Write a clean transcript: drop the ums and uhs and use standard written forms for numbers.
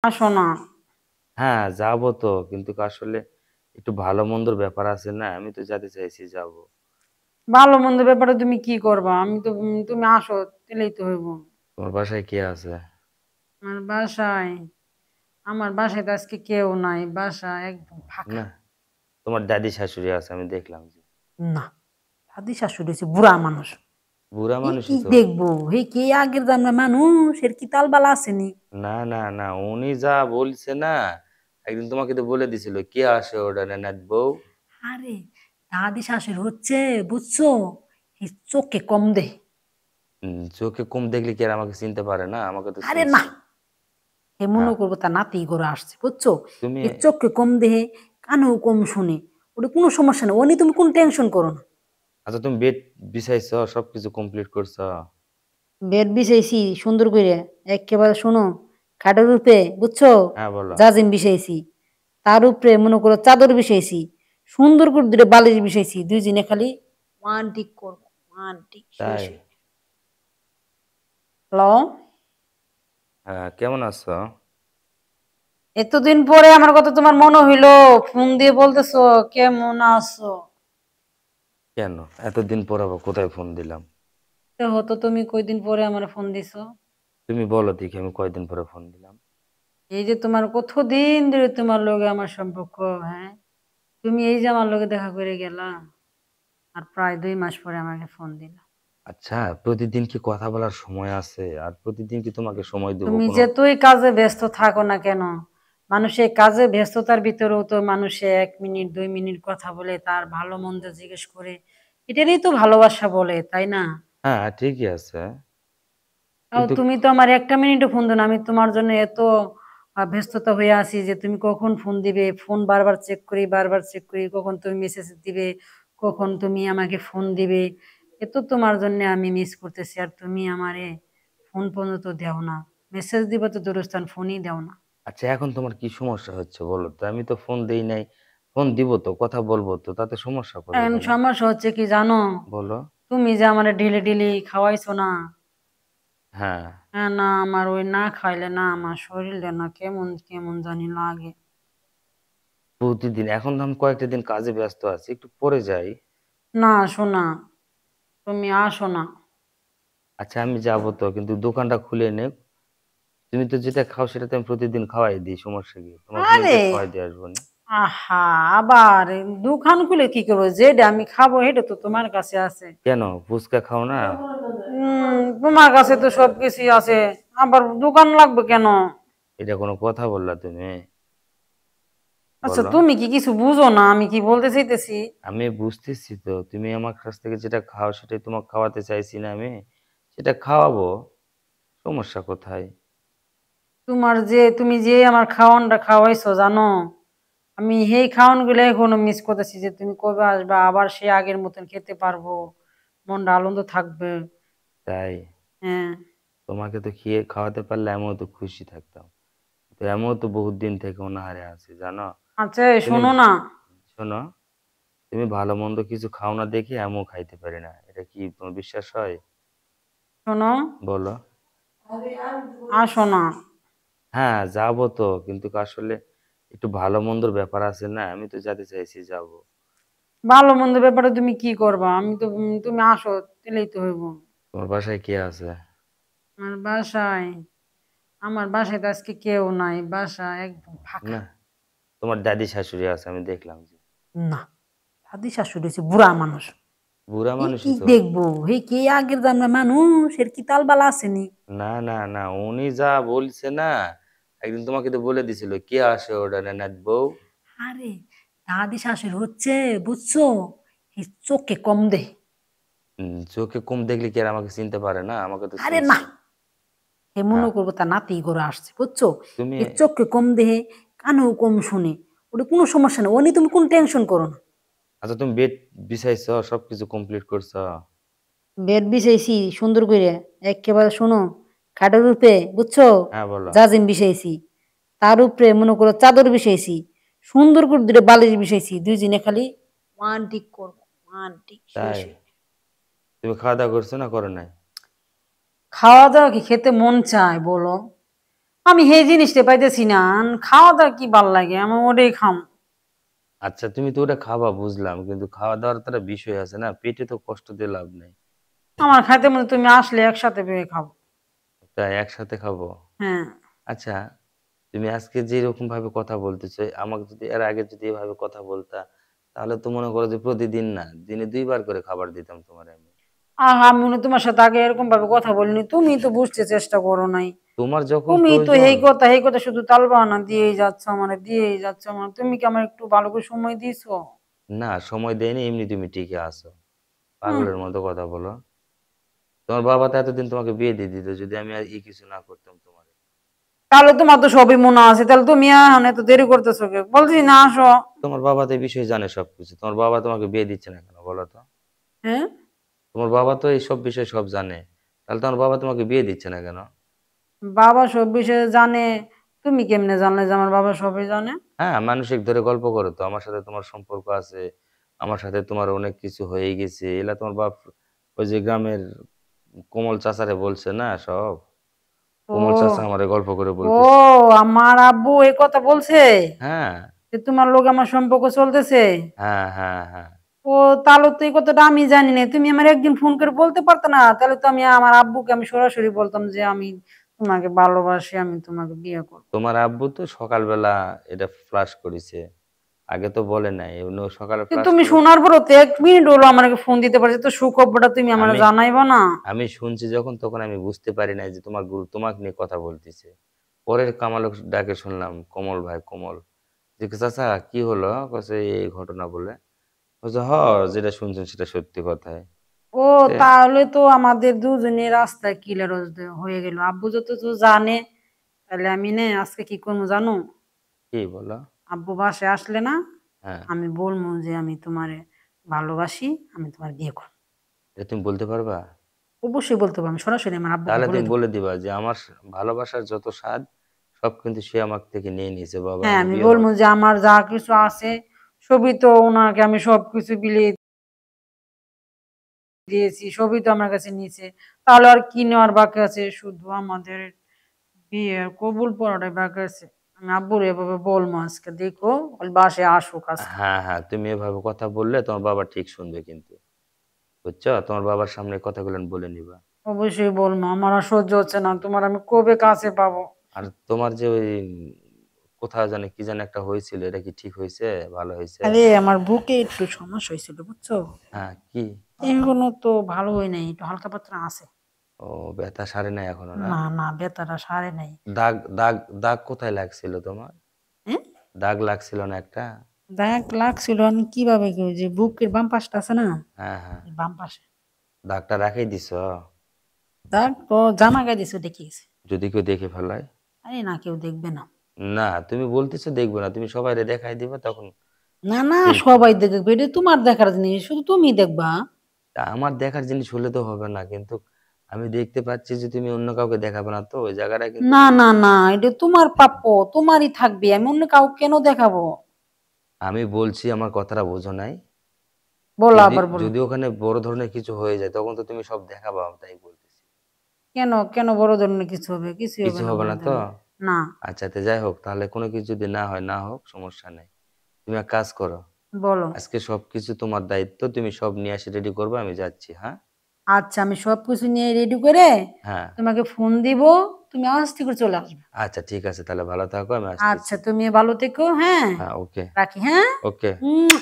আসো না। হ্যাঁ, যাবো তো। কিন্তু আসলে একটু ভালো মন্দর ব্যাপার আছে না? আমি তো যেতে চাইছি যাবো। ভালো মন্দ ব্যাপারে তুমি কি করবা? আমি তো তুমি আসো, দিলেই তো হইব। তোমার বাসায় কে আছে? আমার বাসায় আমার বাসায় তো আজকে কেউ নাই, বাসা একদম ফাঁকা। না, তোমার দাদি শাশুড়ি আছে, আমি দেখলাম যে। না, দাদি শাশুড়ি হচ্ছে বুড়া মানুষ। বুড়া এই কি মানুষই তো। দেখবো? এই কি আগের জানা মানুষ, এর কি তালবালা আসেনি? না, না, না, উনি যা বলছে না, একদিন তোমাকে তো বলে দিছিল কে আসে ওটা নেনাত বউ। আরে, দাদি শাশুড়ি হচ্ছে, বুঝছো, এই চোখে কম দে। চোখে কম দেখলে কি আর আমাকে চিনতে পারে না? আমাকে তো আরে না, চিনছে। এ মনে হ্যাঁ, করবো তার নাতি করে আসছে, বুঝছো। তুমি এই চোখে কম দেহে, কানেও কম শুনে, ওটা কোনো সমস্যা নেই, ও নিয়ে তুমি কোনো টেনশন করো না। আচ্ছা, তুমি বেড বিছাইছো, সবকিছু কমপ্লিট করছো? বেড বিছাইছি সুন্দর করে, একেবারে শোনো, খাটের উপরে, বুঝছো, হ্যাঁ, বলো। জাজিম বিছাইছি, তার উপরে মনে করো চাদর বিছাইছি, সুন্দর করে দুটো বালিশ বিছাইছি, দুই জিনে খালি ওয়ান টিক করবো, ওয়ান টিক শেষ তাই? হয়ে। হ্যালো। হ্যাঁ, কেমন আছো? এতদিন পরে আমার কথা তোমার মনে হইলো, ফোন দিয়ে বলতেছো কেমন আছো। কেন এতদিন পর আবার কোথায় ফোন দিলাম? তো হতো, তুমি কয়দিন পরে আমার ফোন দিছো। তুমি বলো দেখি আমি কয়দিন পরে ফোন দিলাম। এই যে তোমার কতদিন ধরে তোমার লগে আমার সম্পর্ক, হ্যাঁ, তুমি এই যে আমার লগে দেখা করে গেলা, আর প্রায় 2 মাস পরে আমাকে ফোন দিলা। আচ্ছা, প্রতিদিন কি কথা বলার সময় আছে? আর প্রতিদিন কি তোমাকে সময় দেবো তুমি কোনো? যেতই কাজে ব্যস্ত থাকো না কেন, মানুষের কাজে ব্যস্ততার ভিতরেও তো মানুষে 1 মিনিট 2 মিনিট কথা বলে, তার ভালো মন্দ জিজ্ঞেস করে, এটারই তো ভালোবাসা বলে, তাই না? হ্যাঁ, ঠিকই আছে। আর কিন্তু তুমি তো আমার একটা মিনিটও ফোন দাও না, আমি তোমার জন্য এত ব্যস্ততা হয়ে আছি যে তুমি কখন ফোন দিবে, ফোন বারবার চেক করি, বারবার চেক করি, কখন তুমি মেসেজ দিবে, কখন তুমি আমাকে ফোন দিবে, এ তো তোমার জন্য আমি মিস করতেছি, আর তুমি আমারে ফোন পর্যন্ত দেও না। মেসেজ দিবে তো দূরস্থান, ফোনই দেও না। আচ্ছা, এখন তোমার কি সমস্যা হচ্ছে বলো তো? আমি তো ফোন দেই নাই। ফোন দিব তো, কথা বলবো তো, তাতে সমস্যা কোথায় এখন বলো? সমস্যা হচ্ছে কি জানো, বলো। তুমি যে আমার ঢিলে ঢিলি খাওয়াইছো না, হ্যাঁ, হ্যাঁ, না আমার ওই না খাইলে না আমার শরীরে না কেমন কেমন জানি লাগে। প্রতিদিন এখন তো আমি কয়েকটা দিন কাজে ব্যস্ত আছি, একটু পরে যাই। না শোনা, তুমি আসো না। আচ্ছা, আমি যাবো তো, কিন্তু দোকানটা খুলে নে। তুমি তো যেটা খাও সেটা তো আমি প্রতিদিন খাওয়াই দিই, সমস্যা কি? তোমাকে নিজে আরে, খাওয়াই দিয়ে আসবো নি? আহা, আবার দোকান খুলে কি করবো? যেটা আমি খাবো সেটা তো তোমার কাছে আছে। কেন, ফুচকা খাও না? তোমার কাছে তো সবকিছুই আছে, আবার দোকান লাগবে কেন? এটা কোনো কথা বললা তুমি? আচ্ছা, বলো। তুমি কি কিছু বুঝো না আমি কি বলতে চাইতেছি? আমি বুঝতেছি তো, তুমি আমার কাছ থেকে যেটা খাও সেটাই তোমাকে খাওয়াতে চাইছি না আমি? সেটা খাওয়াবো। সমস্যা কোথায়? তুমি যে আমার খাওয়ানটা খাওয়াইছো জানো, আমি সেই খাওয়ান গুলো এখনো মিস করতেছি, যে তুমি কবে আসবা, আবার সে আগের মতন খেতে পারবো, মনটা আনন্দ থাকবে। তাই? হ্যাঁ। তোমাকে তো খেয়ে খাওয়াতে পারলে আমিও তো খুশি থাকতাম। তো আমিও তো বহুত দিন থেকে অনাহারে আছি, জানো? আচ্ছা, তুমি শোনো না। শোনো, তুমি ভালো মন্দ কিছু খাও না দেখে আমিও খাইতে পারি না, এটা কি তোমার বিশ্বাস হয়? শোনো, বলো। আসো না। হ্যাঁ, যাবো তো, কিন্তু আসলে একটু ভালো মন্দর ব্যাপার আছে না, আমি তো যেতে চাইছি, যাবো। ভালো মন্দ ব্যাপারে তুমি কি করবা? আমি তো তুমি আসো, দিলেই তো হইব। তোমার বাসায় কে আছে? আমার বাসায় আমার বাসায় তো আজকে কেউ নাই, বাসা একদম ফাঁকা। না, তোমার দাদি শাশুড়ি আছে, আমি দেখলাম যে। না, দাদি শাশুড়ি হচ্ছে বুড়া মানুষ। বুড়া এই কি মানুষই তো। দেখবো? এই কি আগের জানা মানুষ, এর কি তালবালা আসেনি? না, না, না, উনি যা বলছে না, একদিন তোমাকে তো বলে দিছিল কে আসে ওটা নেনাত বউ। আরে, দাদি শাশুড়ি হচ্ছে, বুঝছো, এই চোখে কম দে। চোখে কম দেখলে কি আর আমাকে চিনতে পারে না? আমাকে তো আরে না, চিনছে। এ মনে হ্যাঁ, করবো তার নাতি করে আসছে, বুঝছো। তুমি এই চোখে কম দেহে, কানেও কম শুনে, ওটা কোনো সমস্যা নেই, ও নিয়ে তুমি কোনো টেনশন করো না। আচ্ছা, তুমি বেড বিছাইছো, সবকিছু কমপ্লিট করছো? বেড বিছাইছি সুন্দর করে, একেবারে শোনো, খাটের উপরে, বুঝছো, হ্যাঁ, বলো। জাজিম বিছাইছি, তার উপরে মনে করো চাদর বিছাইছি, সুন্দর করে দুটো বালিশ বিছাইছি, দুই জিনে খালি ওয়ান টিক করবো, ওয়ান টিক শেষ তাই? হয়ে। তুমি খাওয়া দাওয়া করছো না করো নাই? খাওয়া দাওয়া কি খেতে মন চায় বলো? আমি সেই জিনিসটা পাইতেছি না। খাওয়া দাওয়া কি ভাল লাগে, আমি ওটাই খাম। আচ্ছা তুমি তো ওটা খাবা বুঝলাম, কিন্তু খাওয়া দাওয়ার তো একটা বিষয় আছে না, পেটে তো কষ্ট দিয়ে লাভ নেই। আমার খাইতে মধ্যে তুমি আসলে একসাথে পেয়ে খাবো। তাই একসাথে খাবো। হ্যাঁ। আচ্ছা তুমি আজকে যেরকম ভাবে কথা বলতেছো, আমাকে যদি এর আগে যদি এভাবে কথা বলতা, তাহলে তো মনে করো যে প্রতিদিন না, দিনে 2 বার করে খাবার দিতাম তোমার আমি। আমি মনে হয় তোমার সাথে আগে এরকম ভাবে কথা বলিনি, তুমি তো বুঝতে চেষ্টা করো নাই। তোমার যখন তুমি তো প্রয়োজন। এই কথা শুধু তালবাহানা দিয়েই যাচ্ছ, মানে দিয়েই যাচ্ছ, মানে তুমি কি আমার একটু ভালো করে সময় দিয়েছো? না সময় দেয়নি, এমনি তুমি ঠিকই আছো। হুম। পাগলের মতো কথা বলো। তোমার বাবা তো এতদিন তোমাকে বিয়ে দিয়ে দিত যদি আমি আর কিছু না করতাম তোমার। তাহলে তোমার তো সবই মনে আছে, তাহলে তুমি এখন এত দেরি করতেছো কে? বলছি না আসো। তোমার বাবা তো এই বিষয়ে জানে সবকিছু, তোমার বাবা তোমাকে বিয়ে দিচ্ছে না কেন বলো তো? হ্যাঁ। তোমার বাবা তো এই সব বিষয় সব জানে, তাহলে তোমার বাবা তোমাকে বিয়ে দিচ্ছে না কেন? বাবা সব বিষয়ে জানে? তুমি কেমনে জানলে যে আমার বাবা সবই জানে? হ্যাঁ মানসিক ধরে গল্প করো তো, আমার সাথে তোমার সম্পর্ক আছে, আমার সাথে তোমার অনেক কিছু হয়ে গেছে, এলা তোমার বাপ ওই যে গ্রামের কোমল চাচারে বলছে না সব। কোমল চাচা ও, আমারে গল্প করে ও, বলতেছে। আমার আব্বু এই কথা বলছে হ্যাঁ যে তোমার লোক আমার সম্পর্ক চলতেছে। হ্যাঁ হ্যাঁ হ্যাঁ। ও, তাহলে তো এই কথাটা আমি জানি না, তুমি আমার একদিন ফোন করে বলতে পারতে না? তাহলে তো আমি আমার আব্বুকে আমি সরাসরি বলতাম যে আমি তোমাকে ভালোবাসি, আমি তোমাকে বিয়ে করব। তোমার আব্বু তো সকালবেলা এটা ফ্লাশ করেছে, আগে তো বলে নাই, উনি সকালে কিন্তু ফ্লাশ তুমি করে। শোনার পরও তো 1 মিনিট হলো আমাকে ফোন দিতে পারছে, তো সুখবরটা তুমি আমার আমি জানাইবা না? আমি শুনছি যখন, তখন আমি বুঝতে পারি নাই যে তোমার গুরু তোমাকে নিয়ে কথা বলতেছে। পরে কামাল ডাকে শুনলাম কমল ভাই কমল, যে চাচা কি হলো, কছে এই ঘটনা বলে। বলছে হ, যেটা শুনছেন সেটা সত্যি কথাই। ও, সে তাহলে তো আমাদের দুজনের রাস্তায় ক্লিয়ার হয়ে গেল। আব্বু যত তো জানে, তাহলে আমি নে আজকে কি করবো জানো? কি বলো? আব্বু বাসায় আসলে না, হ্যাঁ, আমি বলবো যে আমি তোমারে ভালোবাসি, আমি তোমার বিয়ে করবো। এটা তুমি বলতে পারবা? অবশ্যই বলতে পারবো, আমি সরাসরি আমার আব্বুকে তাহলে বলে তুমি দেবো। বলে দিবা যে আমার ভালোবাসার যত স্বাদ সব কিন্তু সে আমার থেকে নিয়ে নিয়েছে বাবা, হ্যাঁ, আমি আমি বিয়ে বলবো হব। যে আমার যা কিছু আছে সবই তো ওনাকে আমি সবকিছু বিলিয়ে দিয়েছি, সবই তো আমার কাছে নিয়েছে। তাহলে আর কি নেওয়ার বাকি আছে? শুধু আমাদের বিয়ে কবুল পড়াটাই বাকি আছে। আমি আব্বুর এভাবে বলবো আজকে, দেখো ওই বাসায় আসুক আজকে। হ্যাঁ হ্যাঁ, তুমি এভাবে কথা বললে তোমার বাবা ঠিক শুনবে কিন্তু, বুঝছো? তোমার বাবার সামনে কথাগুলো বলে নিবা। অবশ্যই বলবো, আমার আর সহ্য হচ্ছে না, তোমার আমি কবে কাছে পাবো? আর তোমার যে ওই কোথাও জানি কি জানি একটা হয়েছিল, এটা কি ঠিক হয়েছে? ভালো হয়েছে? আরে আমার বুকে একটু সমস্যা হয়েছিল, বুঝছো? হ্যাঁ কি? এখনো তো ভালো হয় নাই, একটু হালকা পাতলা আছে। ও, ব্যথা সারে নাই এখনো না? না না, ব্যথাটা সারে নাই। দাগ দাগ দাগ কোথায় লাগছিল তোমার? হ্যাঁ। দাগ লাগছিল না একটা? দাগ লাগছিল, আমি কিভাবে কি, ওই যে বুকের বাম পাশটা আছে না, হ্যাঁ হ্যাঁ। এই বাম পাশে দাগটা রাখাই দিছ? দাগ তো জামা গায়ে দিছে, দেখে গেছে। যদি কেউ দেখে ফেলায়? আরে না, কেউ দেখবে না। না তুমি বলতেছো দেখবো না, তুমি সবাইরে দেখাই দিবা তখন। না না, দেখবো। সবাই দেখবে, এটা তোমার দেখার জিনিস, শুধু তুমি দেখবা। তা আমার দেখার জিনিস হলে তো হবে না, কিন্তু আমি দেখতে পাচ্ছি যে তুমি অন্য কাউকে দেখাবে না তো, ওই জায়গাটা কিন্তু না না না, এটা তোমার প্রাপ্য, তোমারই থাকবে, আমি অন্য কাউকে কেন দেখাবো? আমি বলছি, আমার কথাটা বোঝো নাই? বলো, যদি আবার বলো। যদি ওখানে বড় ধরনের কিছু হয়ে যায় তখন তো তুমি সব দেখাবা, তাই বলতেছি। কেন কেন বড় ধরনের কিছু হবে? কিছুই হবে কিছু না হবে বড় না তো? ধরনের। না। আচ্ছা তো যাই হোক, তাহলে কোনো কিছু যদি না হয় না হোক, সমস্যা নেই। তুমি এক কাজ করো, বলো। আজকে সবকিছু তোমার দায়িত্ব, তুমি সব নিয়ে এসে রেডি করবে, আমি যাচ্ছি, হ্যাঁ? আচ্ছা, আমি সবকিছু নিয়ে রেডি করে হ্যাঁ। তোমাকে ফোন দিব, তুমি আস্তে করে চলে আসবে। আচ্ছা ঠিক আছে, তাহলে ভালো থাকো, আমি আসতেছি। আচ্ছা, তুমি ভালো থেকো, হ্যাঁ। হ্যাঁ ওকে। রাখি, হ্যাঁ। ওকে। উম